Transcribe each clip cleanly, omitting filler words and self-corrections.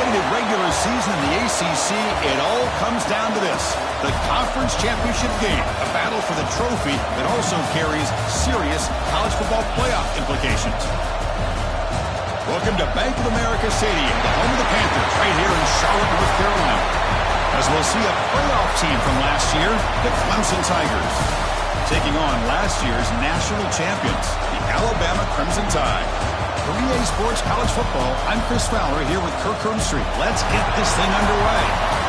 competitive regular season in the ACC, it all comes down to this. The conference championship game, a battle for the trophy that also carries serious college football playoff implications. Welcome to Bank of America Stadium, the home of the Panthers, right here in Charlotte, North Carolina. As we'll see a playoff team from last year, the Clemson Tigers, taking on last year's national champions, the Alabama Crimson Tide. For EA Sports College Football, I'm Chris Fowler here with Kirk Herbstreit. Let's get this thing underway.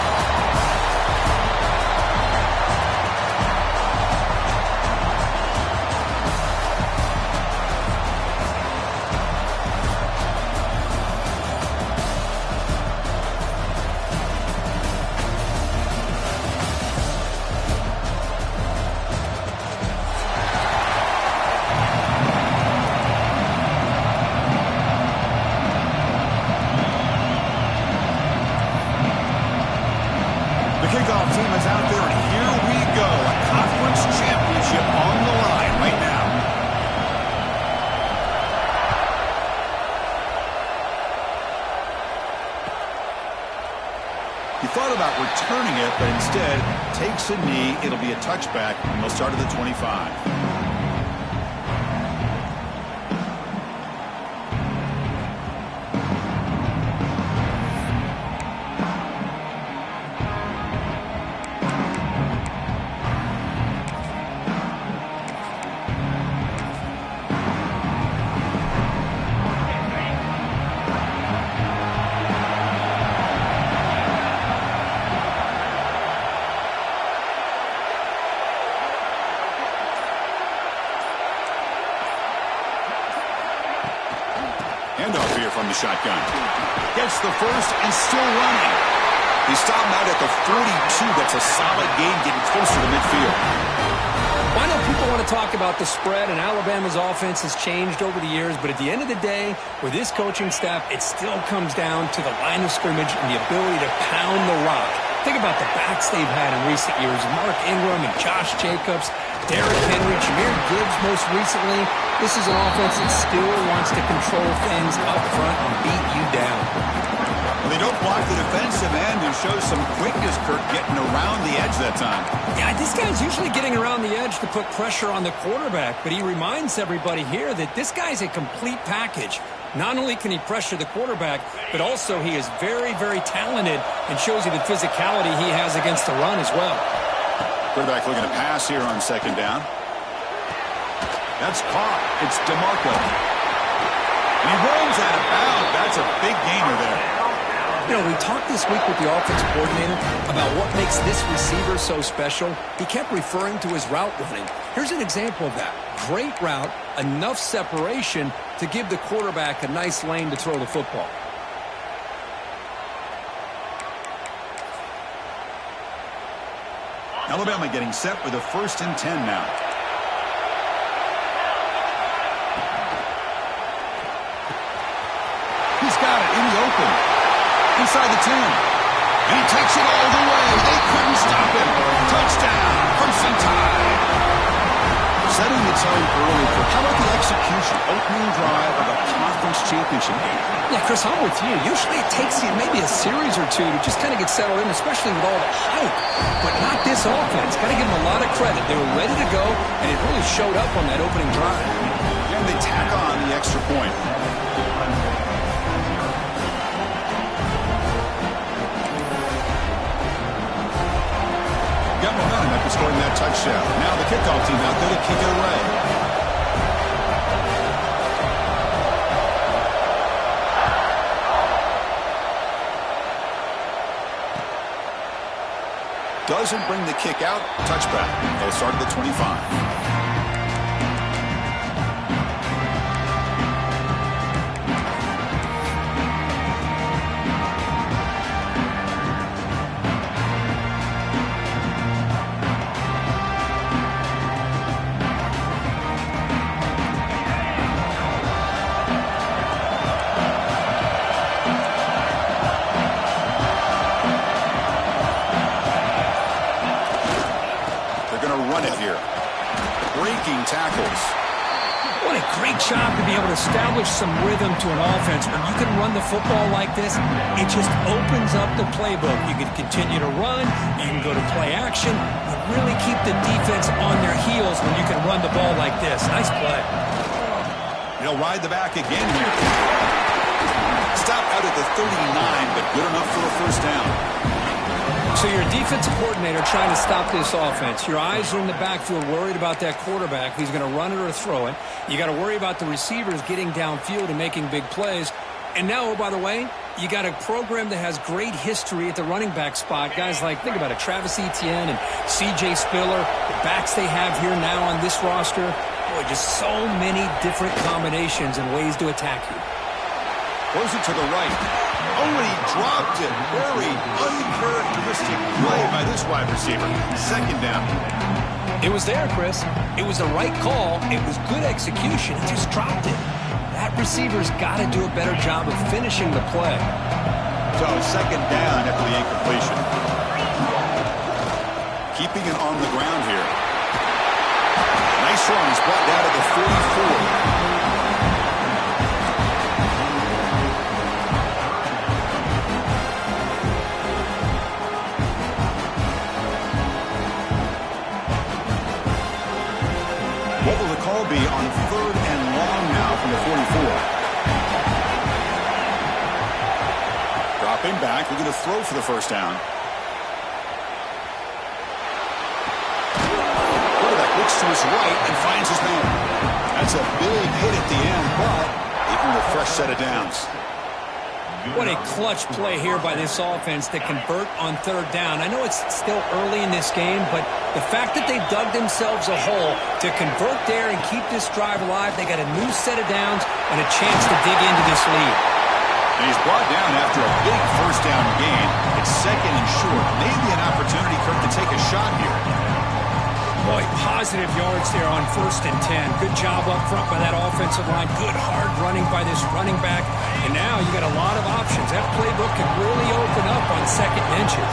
Kickoff team is out there, and here we go. A conference championship on the line right now. He thought about returning it, but instead takes a knee. It'll be a touchback, and they'll start at the 25. Handoff here from the shotgun. Gets the first and still running. He stopped out at the 42. That's a solid gain, getting closer to midfield. Well, I know people want to talk about the spread, and Alabama's offense has changed over the years, but at the end of the day, with this coaching staff, it still comes down to the line of scrimmage and the ability to pound the rock. Think about the backs they've had in recent years. Mark Ingram and Josh Jacobs, Derrick Henry, Jahmyr Gibbs most recently. This is an offense that still wants to control things up front and beat you down. Well, they don't block the defensive end and show some quickness, Kirk, getting around the edge that time. Yeah, this guy's usually getting around the edge to put pressure on the quarterback, but he reminds everybody here that this guy's a complete package. Not only can he pressure the quarterback, but also he is very, very talented and shows you the physicality he has against the run as well. Quarterback looking to pass here on second down. That's caught. It's DeMarco. And he rolls out of bounds. That's a big gainer there. You know, we talked this week with the offense coordinator about what makes this receiver so special. He kept referring to his route running. Here's an example of that. Great route, enough separation to give the quarterback a nice lane to throw the football. Alabama getting set with a 1st and 10 now. He's got it in the open. Inside the 10. And he takes it all the way. They couldn't stop him. Touchdown, Crimson Tide. Setting the tone early for how about the execution? Opening drive of a conference championship game. Yeah, Chris, I'm with you. Usually it takes you maybe a series or two to just kind of get settled in, especially with all the hype. But not this offense. Got to give them a lot of credit. They were ready to go, and it really showed up on that opening drive. And they tack on the extra point. Got momentum after scoring that touchdown. Now the kickoff team out there to kick it away. Doesn't bring the kick out. Touchback. They'll start at the 25. Run it here. great job to be able to establish some rhythm to an offense. When you can run the football like this, it just opens up the playbook. You can continue to run. You can go to play action. You really keep the defense on their heels when you can run the ball like this. Nice play. He'll ride the back again here. Stop out at the 39, but good enough for a first down. So you're a defensive coordinator trying to stop this offense. Your eyes are in the backfield worried about that quarterback. He's going to run it or throw it. You got to worry about the receivers getting downfield and making big plays. And now, oh, by the way, you got a program that has great history at the running back spot. Guys like, think about it, Travis Etienne and C.J. Spiller, the backs they have here now on this roster. Boy, just so many different combinations and ways to attack you. Throws it to the right. Oh, and he dropped it. Very uncharacteristic play by this wide receiver. Second down. It was there, Chris. It was the right call. It was good execution. He just dropped it. That receiver's got to do a better job of finishing the play. So second down after the incompletion. Keeping it on the ground here. Nice run. He's brought down to the 44. What will the call be on third and long now from the 44? Dropping back, looking to throw for the first down. Quarterback looks to his right and finds his man. That's a big hit at the end, but even with a fresh set of downs. What a clutch play here by this offense to convert on third down. I know it's still early in this game, but the fact that they dug themselves a hole to convert there and keep this drive alive, they got a new set of downs and a chance to dig into this lead. And he's brought down after a big first down gain. It's second and short. Maybe an opportunity, Kirk, to take a shot here. Boy, positive yards there on 1st and 10. Good job up front by that offensive line. Good hard running by this running back. And now you got a lot of options. That playbook can really open up on second and inches.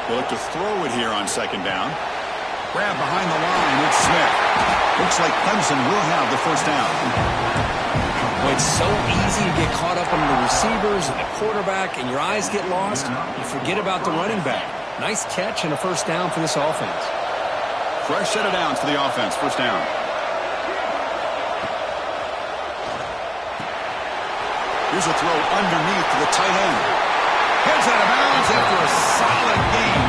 They'll look to throw it here on second down. Grab behind the line. It's Smith. Looks like Clemson will have the first down. Well, it's so easy to get caught up on the receivers and the quarterback, and your eyes get lost. You forget about the running back. Nice catch and a first down for this offense. Fresh set of downs for the offense. First down. Here's a throw underneath to the tight end. Heads out of bounds after a solid game.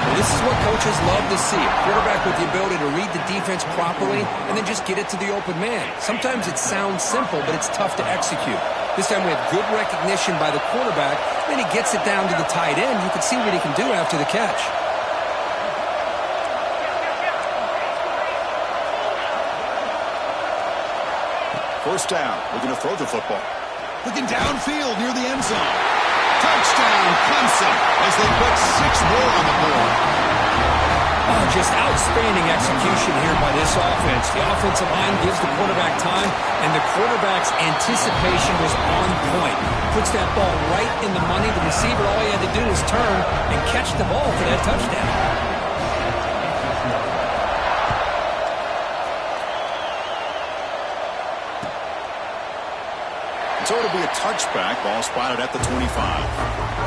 Well, this is what coaches love to see. A quarterback with the ability to read the defense properly and then just get it to the open man. Sometimes it sounds simple, but it's tough to execute. This time we have good recognition by the quarterback. Then he gets it down to the tight end. You can see what he can do after the catch. First down. Looking to throw the football. Looking downfield near the end zone. Touchdown, Clemson, as they put 6 more on the board. Oh, just outstanding execution here by this offense. The offensive line gives the quarterback time, and the quarterback's anticipation was on point. Puts that ball right in the money. The receiver, all he had to do was turn and catch the ball for that touchdown. So it'll be a touchback. Ball spotted at the 25.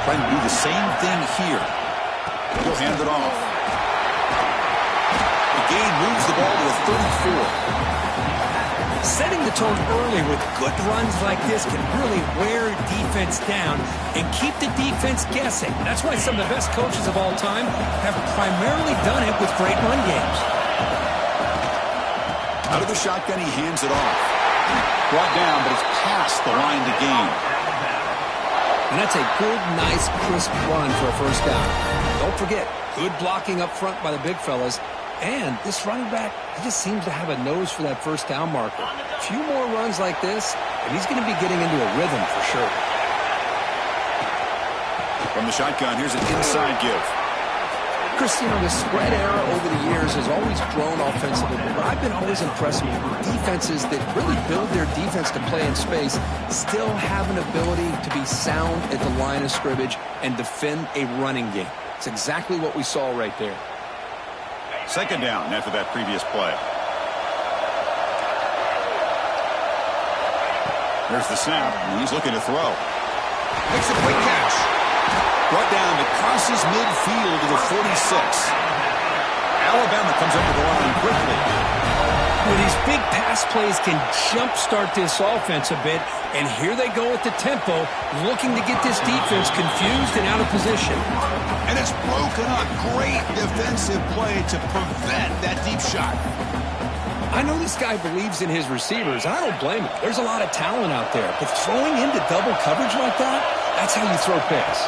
Trying to do the same thing here. He'll hand it off. The gain moves the ball to a 34. Setting the tone early with good runs like this can really wear defense down and keep the defense guessing. That's why some of the best coaches of all time have primarily done it with great run games. Out of the shotgun, he hands it off. Brought down, but it's past the line to gain. And that's a good, nice, crisp run for a first down. Don't forget, good blocking up front by the big fellas. And this running back, he just seems to have a nose for that first down marker. A few more runs like this, and he's going to be getting into a rhythm for sure. From the shotgun, here's an inside give. Chris, the spread era over the years has always grown offensively, but I've been always impressed with defenses that really build their defense to play in space, still have an ability to be sound at the line of scrimmage and defend a running game. It's exactly what we saw right there. Second down after that previous play. There's the snap, and he's looking to throw. Makes a quick catch. Brought down, it crosses midfield to the 46. Alabama comes up to the line quickly. Well, these big pass plays can jumpstart this offense a bit, and here they go at the tempo, looking to get this defense confused and out of position. And it's broken up. Great defensive play to prevent that deep shot. I know this guy believes in his receivers, and I don't blame him. There's a lot of talent out there, but throwing into double coverage like that, that's how you throw picks.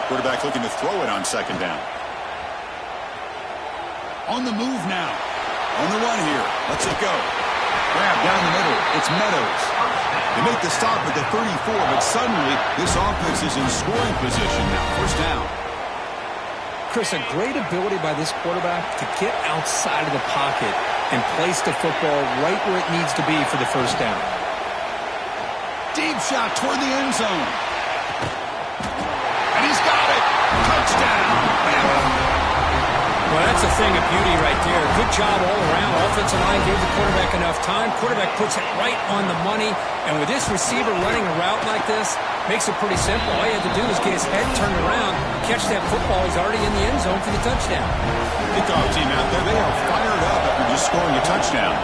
Quarterback looking to throw it on second down. On the move now. On the run here. Let's it go. Grab down the middle. It's Meadows. They make the stop at the 34, but suddenly this offense is in scoring position now. First down. Chris, a great ability by this quarterback to get outside of the pocket and place the football right where it needs to be for the first down. Deep shot toward the end zone. And he's got it. Touchdown. Well, that's a thing of beauty right there. Good job all around. Offensive line gave the quarterback enough time. Quarterback puts it right on the money. And with this receiver running a route like this, makes it pretty simple. All you have to do is get his head turned around, catch that football. He's already in the end zone for the touchdown. Kickoff team out there, they are fired up after just scoring a touchdown.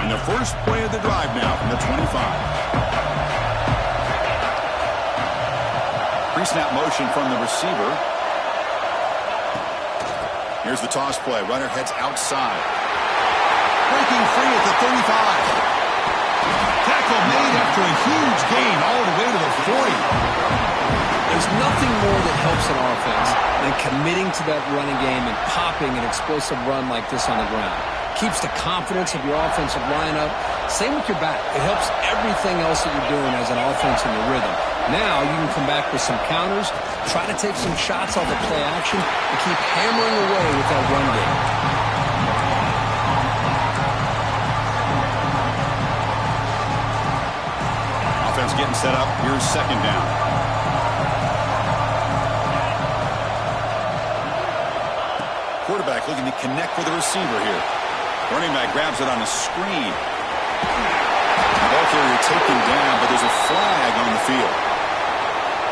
And the first play of the drive now from the 25. Pre-snap motion from the receiver. Here's the toss play. Runner heads outside. Breaking free at the 35. Tackle made after a huge gain all the way to the 40. There's nothing more that helps an offense than committing to that running game and popping an explosive run like this on the ground. Keeps the confidence of your offensive lineup. Same with your back. It helps everything else that you're doing as an offense in your rhythm. Now you can come back with some counters, try to take some shots off the play action, and keep hammering away with that run game. Offense getting set up. Here's second down. Quarterback looking to connect with the receiver here. Running back grabs it on a screen. The ball carrier taken down, but there's a flag on the field.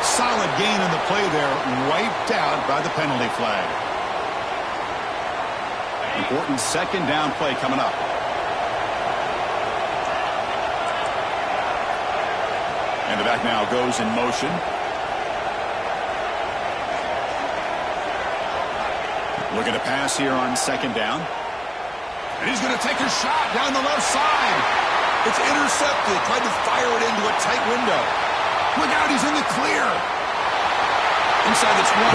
Solid gain in the play there, wiped out by the penalty flag. Important second down play coming up. And the back now goes in motion. Looking to pass here on second down. And he's going to take a shot down the left side. It's intercepted. Tried to fire it into a tight window. Look out, he's in the clear. Inside the 20.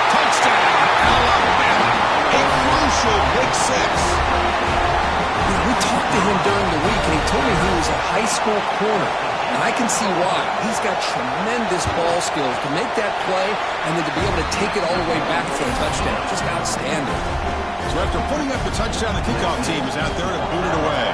Touchdown, Alabama. A crucial big six. We talked to him during the week, and he told me he was a high school corner. And I can see why. He's got tremendous ball skills to make that play and then to be able to take it all the way back for a touchdown. Just outstanding. So after putting up the touchdown, the kickoff team is out there to boot it away.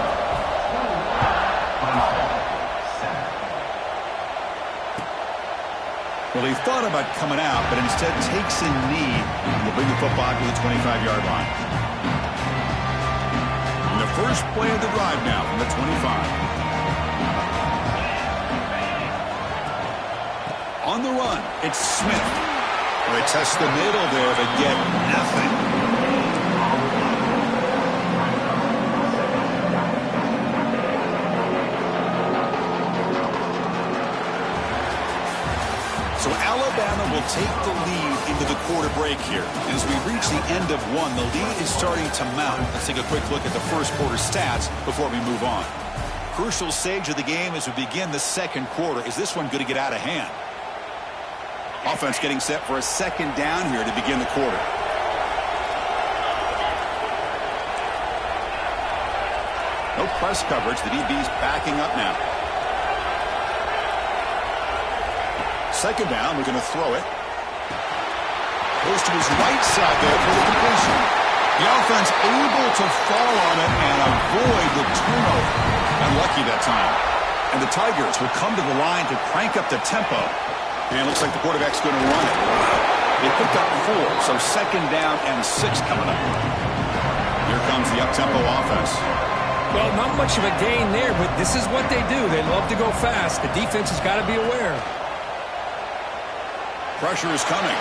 Well, he thought about coming out, but instead takes a knee and will bring the football to the 25-yard line. And the first play of the drive now from the 25. On the run, it's Smith. Well, they test the middle there, but get nothing. So So Alabama will take the lead into the quarter break here. And as we reach the end of one, the lead is starting to mount. Let's take a quick look at the first quarter stats before we move on. Crucial stage of the game as we begin the second quarter. Is this one going to get out of hand? Offense getting set for a second down here to begin the quarter. No press coverage. The DB's backing up now. Second down, we're going to throw it. Goes to his right side there for the completion. The offense able to fall on it and avoid the turnover. Unlucky that time. And the Tigers will come to the line to crank up the tempo. And it looks like the quarterback's going to run it. They picked up 4, so second down and 6 coming up. Here comes the up-tempo offense. Well, not much of a gain there, but this is what they do. They love to go fast. The defense has got to be aware. Pressure is coming.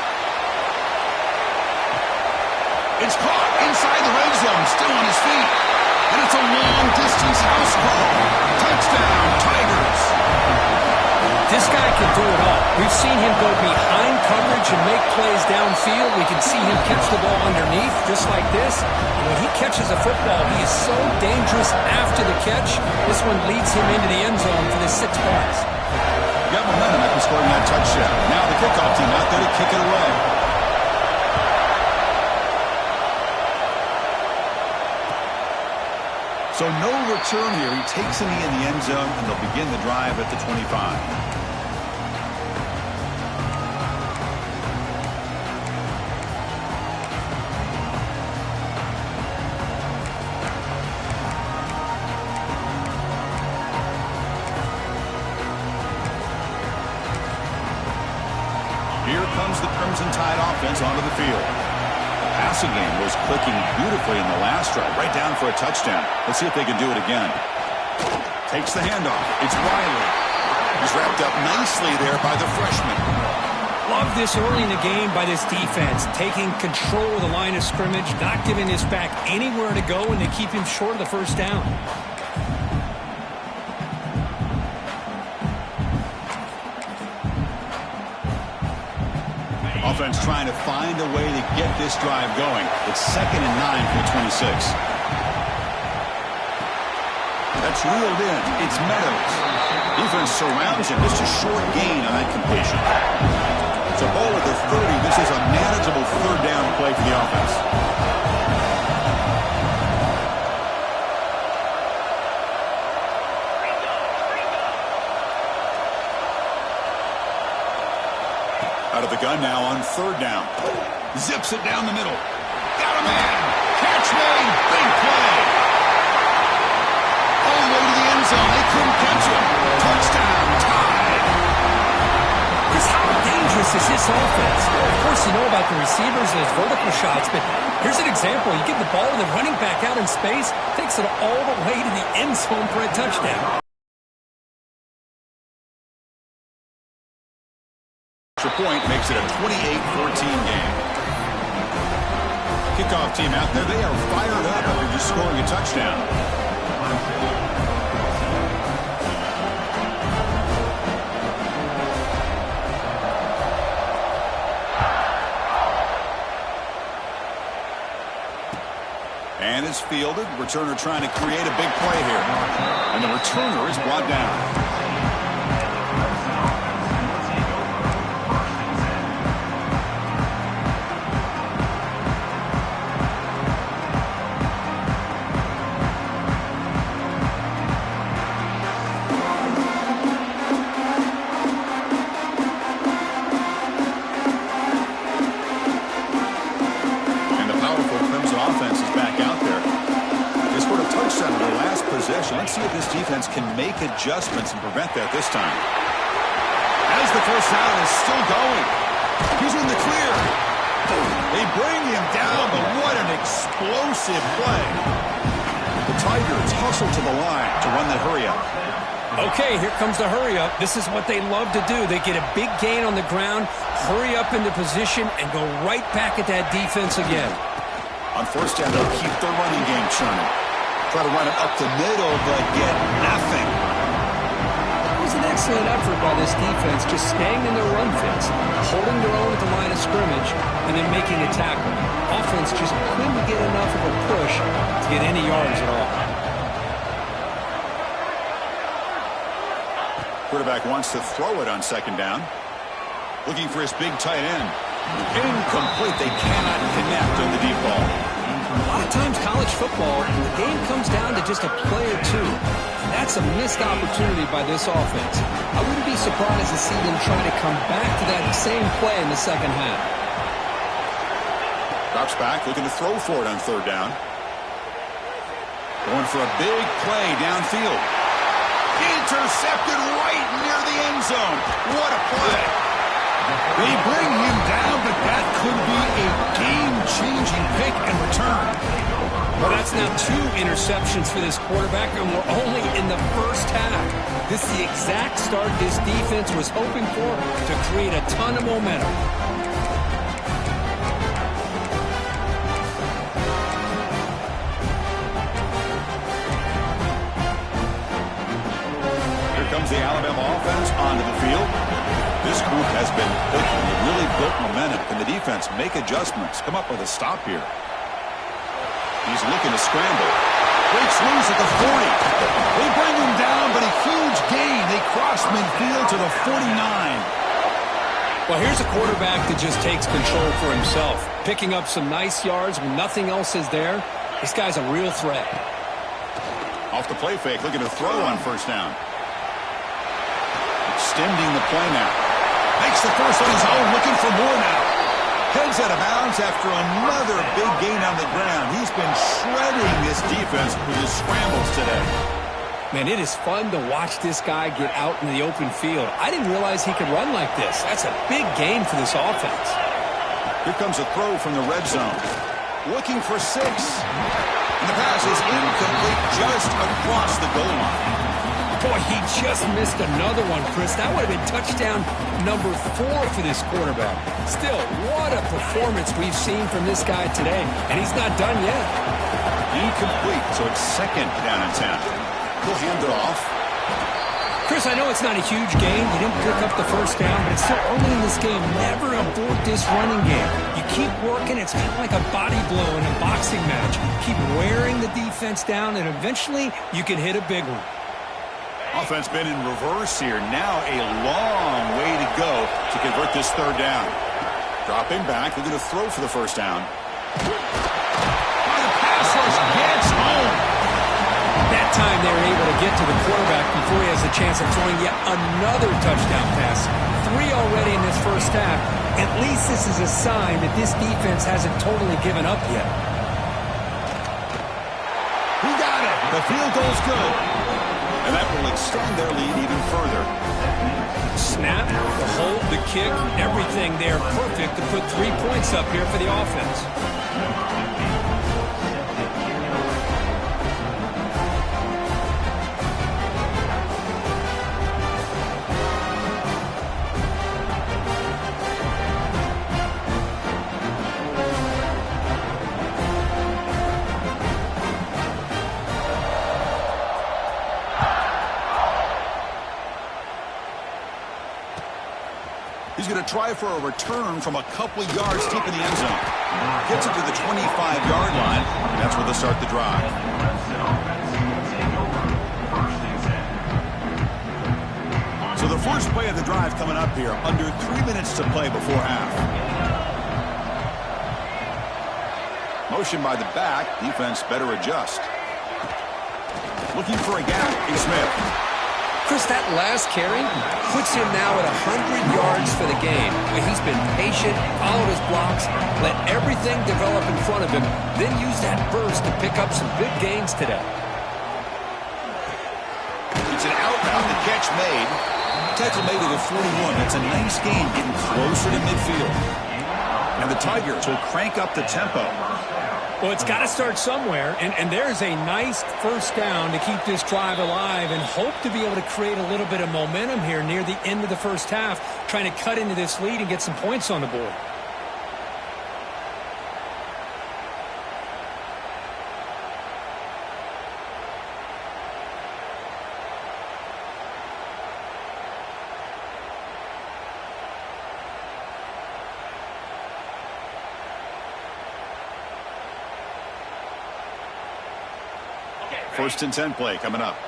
It's caught inside the red zone, still on his feet. And it's a long-distance house call. Touchdown, Tigers. This guy can do it all. We've seen him go behind coverage and make plays downfield. We can see him catch the ball underneath, just like this. And when he catches a football, he is so dangerous after the catch. This one leads him into the end zone for the 6 points. Got momentum after scoring that touchdown. Now the kickoff team out there to kick it away. So no return here. He takes a knee in the end zone, and they'll begin the drive at the 25. Here comes the Crimson Tide offense onto the field. The passing game was clicking beautifully in the last drive, right down for a touchdown. Let's see if they can do it again. Takes the handoff. It's Riley. He's wrapped up nicely there by the freshman. Love this early in the game by this defense, taking control of the line of scrimmage, not giving this back anywhere to go, and they keep him short of the first down. Offense trying to find a way to get this drive going. It's 2nd and 9 for the 26. That's reeled in. It's Meadows. Defense surrounds him. Just a short gain on that completion. It's a ball at the 30. This is a manageable third down play for the offense. Out of the gun now on 3rd down. Zips it down the middle. Got a man. Catch made. Big play. All the way to the end zone. They couldn't catch him. Touchdown. Tide. Chris, how dangerous is this offense? Of course, you know about the receivers and his vertical shots, but here's an example. You give the ball and the running back out in space, takes it all the way to the end zone for a touchdown. Point makes it a 28-14 game. Kickoff team out there. They are fired up after just scoring a touchdown. And it's fielded. Returner trying to create a big play here. And the returner is brought down. Let's see if this defense can make adjustments and prevent that this time. As the first down is still going. He's in the clear. They bring him down, but what an explosive play. The Tigers hustle to the line to run the hurry up. Okay, here comes the hurry up. This is what they love to do. They get a big gain on the ground, hurry up into position, and go right back at that defense again. On first down, they'll keep their running game churning. Try to run it up the middle, but get nothing. That was an excellent effort by this defense, just staying in their run fits, holding their own at the line of scrimmage, and then making a tackle. Offense just couldn't get enough of a push to get any yards at all. Quarterback wants to throw it on second down. Looking for his big tight end. Incomplete. They cannot connect on the deep ball. A lot of times college football, the game comes down to just a play or two. And that's a missed opportunity by this offense. I wouldn't be surprised to see them try to come back to that same play in the second half. Drops back, looking to throw for it on third down. Going for a big play downfield. Intercepted right near the end zone. What a play. They bring him down, but that could be a game-changing pick and return. Well, that's now 2 interceptions for this quarterback, and we're only in the first half. This is the exact start this defense was hoping for to create a ton of momentum. Here comes the Alabama offense onto the field. This group has been clicking. It really built momentum. Can the defense make adjustments? Come up with a stop here. He's looking to scramble. Breaks loose at the 40. They bring him down, but a huge gain. They cross midfield to the 49. Well, here's a quarterback that just takes control for himself. Picking up some nice yards when nothing else is there. This guy's a real threat. Off the play fake, looking to throw on first down. Extending the play now. Makes the first on his own, looking for more now. Heads out of bounds after another big gain on the ground. He's been shredding this defense with his scrambles today. Man, it is fun to watch this guy get out in the open field. I didn't realize he could run like this. That's a big gain for this offense. Here comes a throw from the red zone. Looking for 6. And the pass is incomplete just across the goal line. Boy, he just missed another one, Chris. That would have been touchdown number 4 for this quarterback. Still, what a performance we've seen from this guy today. And he's not done yet. Incomplete, so it's second down and 10. He'll hand it off. Chris, I know it's not a huge game. You didn't pick up the first down, but it's still early in this game. Never abort this running game. You keep working. It's kind of like a body blow in a boxing match. Keep wearing the defense down, and eventually you can hit a big one. Offense been in reverse here. Now a long way to go to convert this third down. Dropping back, looking to throw for the first down. The pass rush gets home. That time they were able to get to the quarterback before he has a chance of throwing yet another touchdown pass. 3 already in this first half. At least this is a sign that this defense hasn't totally given up yet. He got it. The field goal's good. And that will extend their lead even further. Snap, the hold, the kick, everything there perfect to put 3 points up here for the offense. He's going to try for a return from a couple of yards deep in the end zone. Gets it to the 25-yard line. That's where they'll start the drive. So the first play of the drive coming up here. Under 3 minutes to play before half. Motion by the back. Defense better adjust. Looking for a gap. Here's Smith. Chris, that last carry puts him now at 100 yards for the game. He's been patient, followed his blocks, let everything develop in front of him, then use that burst to pick up some big gains today. It's an outbound, the catch made. Tackle made it at 41. That's a nice game, getting closer to midfield. And the Tigers will crank up the tempo. Well, it's got to start somewhere, and there's a nice first down to keep this drive alive and hope to be able to create a little bit of momentum here near the end of the first half, trying to cut into this lead and get some points on the board. First and 10 play coming up.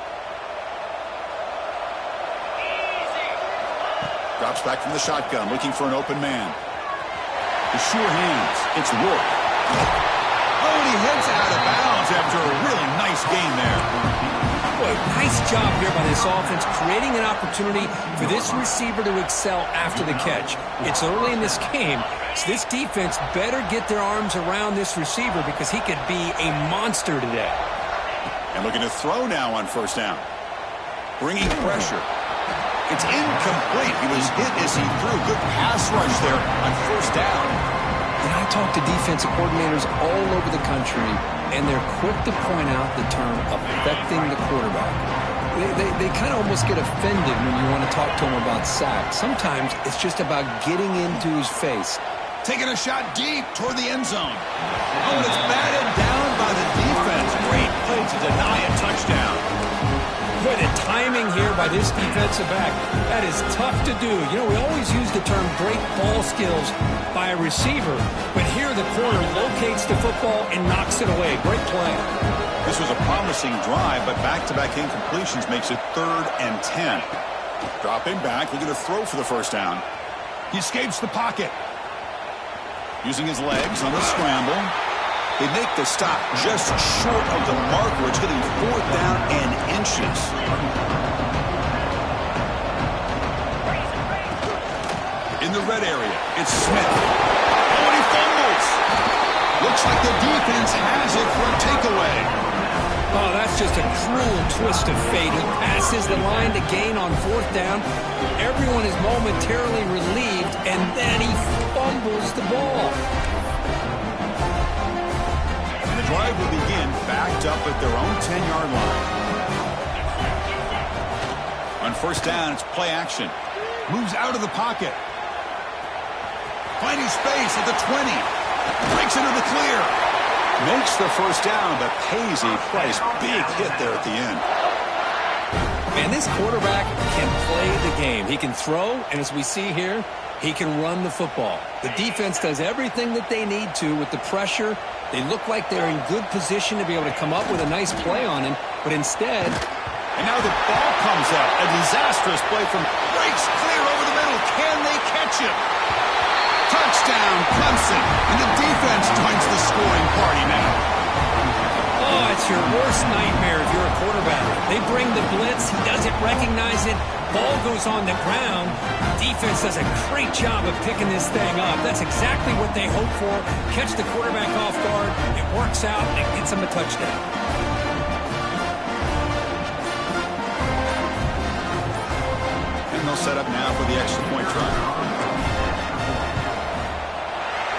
Drops back from the shotgun, looking for an open man. The sure hands. It's Rourke. Oh, and he heads out of bounds after a really nice gain there. Boy, nice job here by this offense, creating an opportunity for this receiver to excel after the catch. It's early in this game, so this defense better get their arms around this receiver because he could be a monster today. And looking to throw now on first down. Bringing pressure. It's incomplete. He was hit as he threw. Good pass rush there on first down. And I talk to defensive coordinators all over the country, and they're quick to point out the term affecting the quarterback. They kind of almost get offended when you want to talk to them about sacks. Sometimes it's just about getting into his face. Taking a shot deep toward the end zone. Oh, and it's batted down by the defense. Great play to deny a touchdown. Boy, the timing here by this defensive back, that is tough to do. You know, we always use the term great ball skills by a receiver, but here the corner locates the football and knocks it away. Great play. This was a promising drive, but back-to-back incompletions makes it 3rd and 10. Dropping back, looking to throw for the first down. He escapes the pocket. Using his legs on the scramble. They make the stop just short of the marker. It's getting 4th down and inches. In the red area, it's Smith. Oh, and he fumbles. Looks like the defense has it for a takeaway. Oh, that's just a cruel twist of fate. He passes the line to gain on 4th down. Everyone is momentarily relieved, and then he fumbles the ball. The drive will begin backed up at their own 10-yard line. On first down, it's play action. Moves out of the pocket. Finding space at the 20. Breaks into the clear. Makes the first down, but pays a price. Big hit there at the end. Man, this quarterback can play the game. He can throw, and as we see here, he can run the football. The defense does everything that they need to with the pressure. They look like they're in good position to be able to come up with a nice play on him, but instead... And now the ball comes out. A disastrous play from breaks clear over the middle. Can they catch him? Touchdown, Clemson. And the defense joins the scoring party now. Oh, it's your worst nightmare if you're a quarterback. They bring the blitz. He doesn't recognize it. Ball goes on the ground. Defense does a great job of picking this thing up. That's exactly what they hope for. Catch the quarterback off guard. It works out, and it gets him a touchdown. And they'll set up now for the extra point try.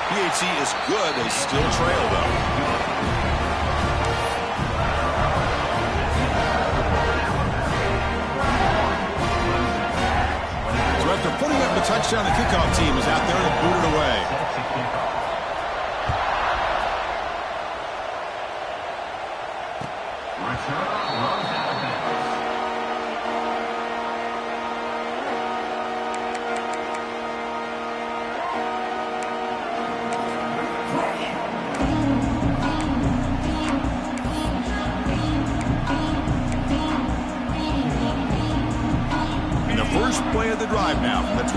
PAT is good. They still trail, though. After putting up the touchdown, the kickoff team is out there to boot it away. First play of the drive now from the 25.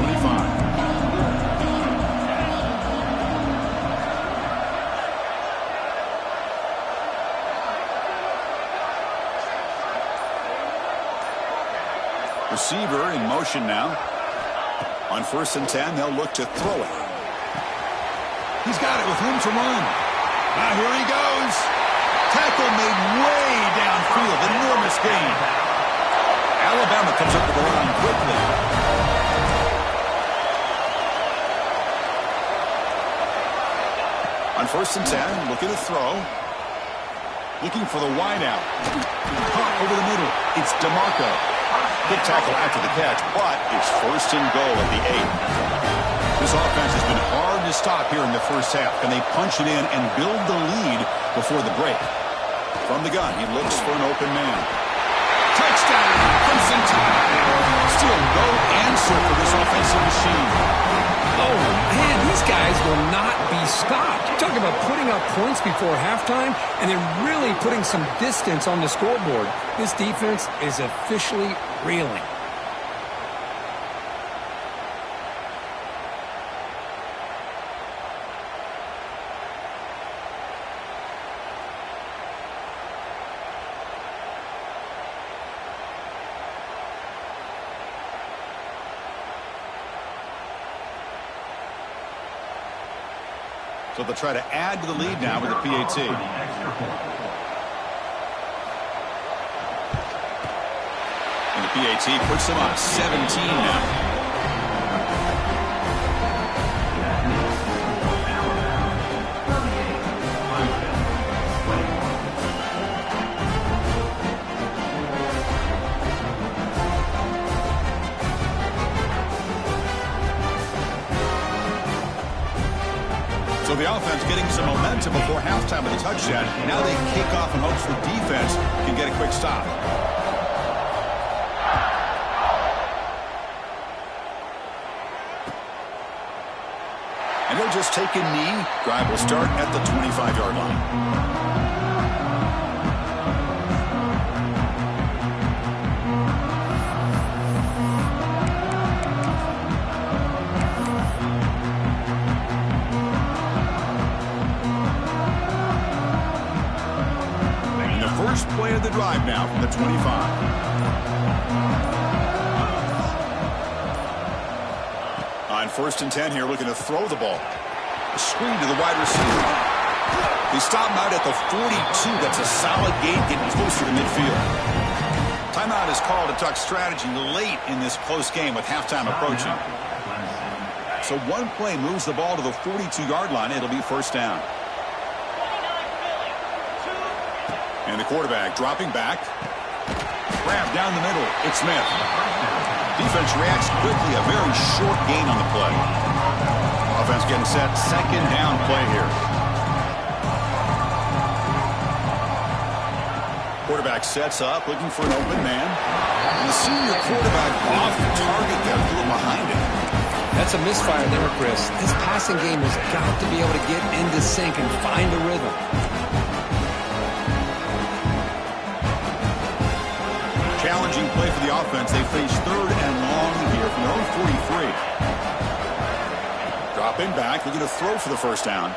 Receiver in motion now. On 1st and 10, they'll look to throw it. He's got it with room to run. Now here he goes. Tackle made way downfield. Enormous gain. Alabama comes up with the line quickly. On 1st and 10, looking to throw. Looking for the wide out. Caught over the middle. It's DeMarco. Good tackle after the catch, but it's 1st and goal at the 8. This offense has been hard to stop here in the first half. Can they punch it in and build the lead before the break? From the gun, he looks for an open man. Touchdown, Clemson Tide. Still no answer for this offensive machine. Oh, man, these guys will not be stopped. Talk about of putting up points before halftime and then really putting some distance on the scoreboard. This defense is officially reeling. So they'll try to add to the lead now with the PAT. And the PAT puts them up 17 now. So the offense getting some momentum before halftime with a touchdown. Now they kick off in hopes the defense can get a quick stop. And they'll just take a knee. Drive will start at the 25-yard line. Play of the drive now from the 25. On 1st and 10 here, looking to throw the ball. A screen to the wide receiver. They stop him out at the 42. That's a solid gain, getting closer to midfield. Timeout is called to talk strategy late in this close game with halftime approaching. So one play moves the ball to the 42-yard line. It'll be 1st down. And the quarterback dropping back. Grab down the middle. It's Smith. Defense reacts quickly. A very short gain on the play. Offense getting set. 2nd down play here. Quarterback sets up, looking for an open man. And the senior quarterback off the target there, a little behind it. That's a misfire there, Chris. This passing game has got to be able to get into sync and find a rhythm. Challenging play for the offense. They face 3rd and long here from their own 43. Dropping back, looking to throw for the 1st down.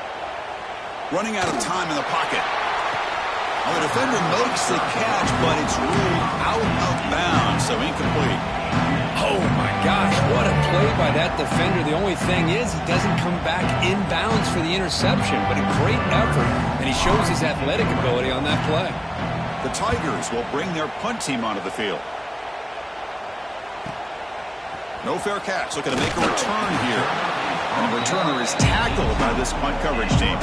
Running out of time in the pocket. Well, the defender makes the catch, but it's ruled out of bounds, so incomplete. Oh, my gosh, what a play by that defender. The only thing is he doesn't come back inbounds for the interception, but a great effort, and he shows his athletic ability on that play. The Tigers will bring their punt team onto the field. No fair catch. Looking to make a return here. And the returner is tackled by this punt coverage team.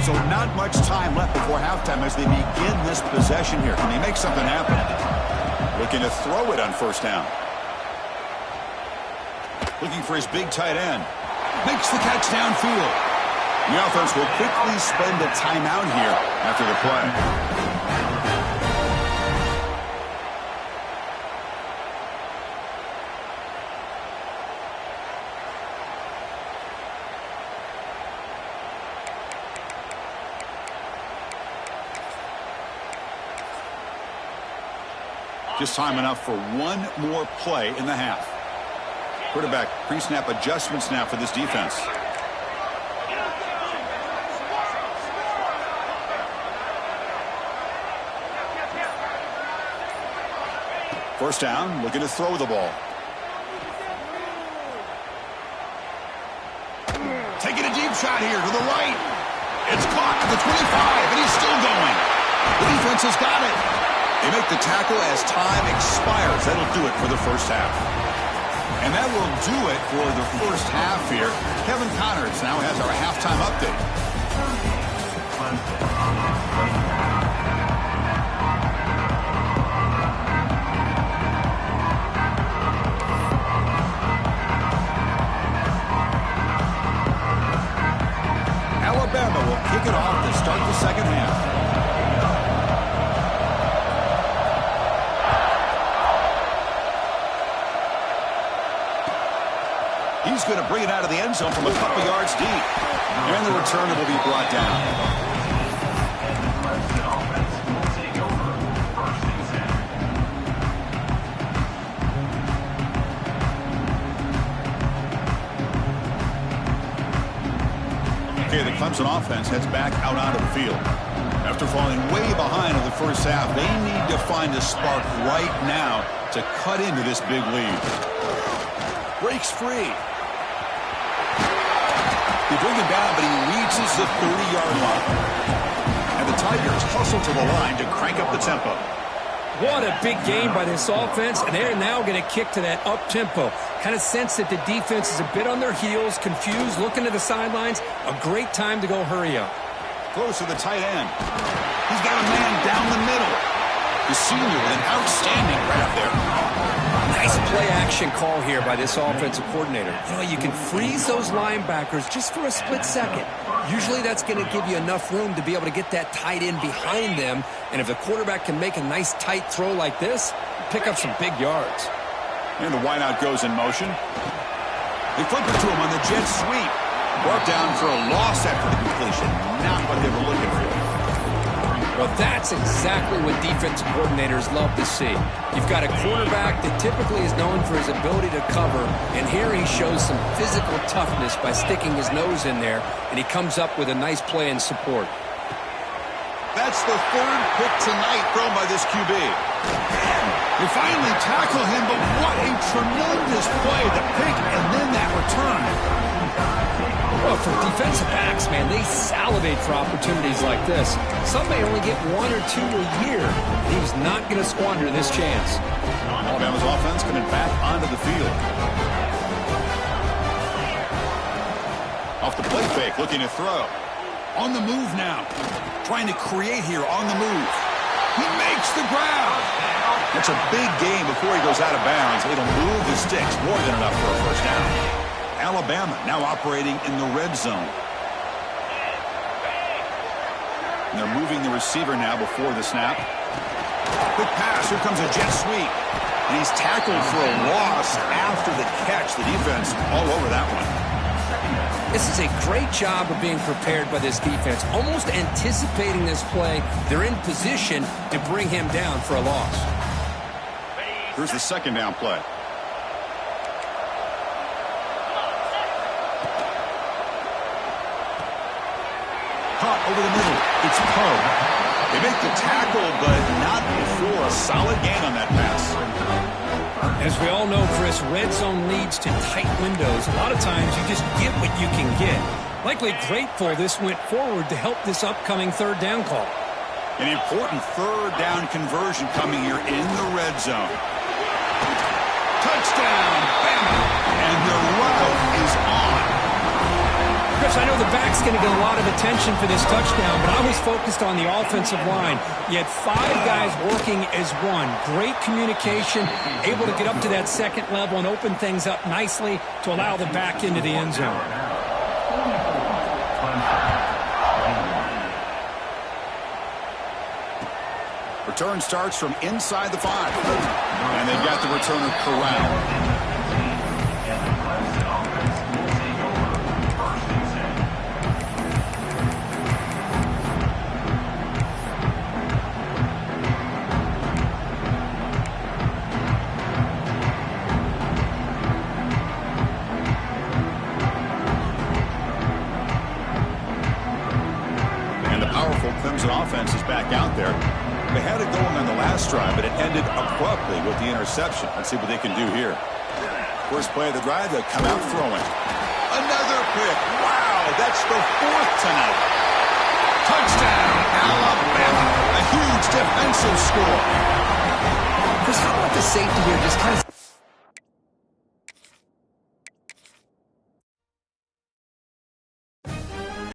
So not much time left before halftime as they begin this possession here. Can they make something happen? Looking to throw it on 1st down. Looking for his big tight end. Makes the catch downfield. The offense will quickly spend a timeout here after the play. Just time enough for one more play in the half. Quarterback pre-snap adjustments now for this defense. First down, looking to throw the ball. Taking a deep shot here to the right. It's caught at the 25, and he's still going. The defense has got it. They make the tackle as time expires. That'll do it for the 1st half. And that will do it for the 1st half here. Kevin Connors now has our halftime update. will kick it off to start the second half. He's going to bring it out of the end zone from a couple yards deep. And the returner will be brought down. Okay, the Clemson offense heads back out onto the field. After falling way behind in the first half, they need to find a spark right now to cut into this big lead. Breaks free. They bring him down, but he reaches the 30-yard line. And the Tigers hustle to the line to crank up the tempo. What a big game by this offense, and they're now going to kick to that up-tempo. Kind of sense that the defense is a bit on their heels, confused, looking to the sidelines. A great time to go hurry up. Close to the tight end. He's got a man down the middle. The senior with an outstanding grab there. Nice play-action call here by this offensive coordinator. You know, you can freeze those linebackers just for a split second. Usually that's going to give you enough room to be able to get that tight end behind them. And if the quarterback can make a nice tight throw like this, pick up some big yards. And the wideout goes in motion. They flip it to him on the jet sweep. Brought down for a loss after the completion. Not what they were looking for. Well, that's exactly what defensive coordinators love to see. You've got a quarterback that typically is known for his ability to cover, and here he shows some physical toughness by sticking his nose in there, and he comes up with a nice play in support. That's the third pick tonight thrown by this QB. They finally tackle him, but what a tremendous play. The pick and then that return. Well, for defensive backs, man, they salivate for opportunities like this. Some may only get one or two a year. He's not going to squander this chance. Alabama's offense coming back onto the field. Off the play fake, looking to throw. On the move now. Trying to create here on the move. He makes the grab. That's a big gain before he goes out of bounds. It'll move the sticks more than enough for a first down. Alabama now operating in the red zone. And they're moving the receiver now before the snap. Quick pass. Here comes a jet sweep. And he's tackled for a loss after the catch. The defense all over that one. This is a great job of being prepared by this defense. Almost anticipating this play. They're in position to bring him down for a loss. Here's the second down play. Caught over the middle. It's Poe. They make the tackle, but not before a solid gain on that pass. As we all know, Chris, red zone leads to tight windows. A lot of times you just get what you can get. Likely grateful this went forward to help this upcoming third down call. An important third down conversion coming here in the red zone. Touchdown, Bama. And the route is on. Chris, I know the back's going to get a lot of attention for this touchdown, but I was focused on the offensive line. You had five guys working as one. Great communication, able to get up to that second level and open things up nicely to allow the back into the end zone. Return starts from inside the 5. And they've got the returner corralled. Clemson offense is back out there. They had it going on the last drive, but it ended abruptly with the interception. Let's see what they can do here. First play of the drive, they'll come out throwing. Another pick. Wow, that's the fourth tonight. Touchdown, Alabama. A huge defensive score. Chris, how about the safety here just kind of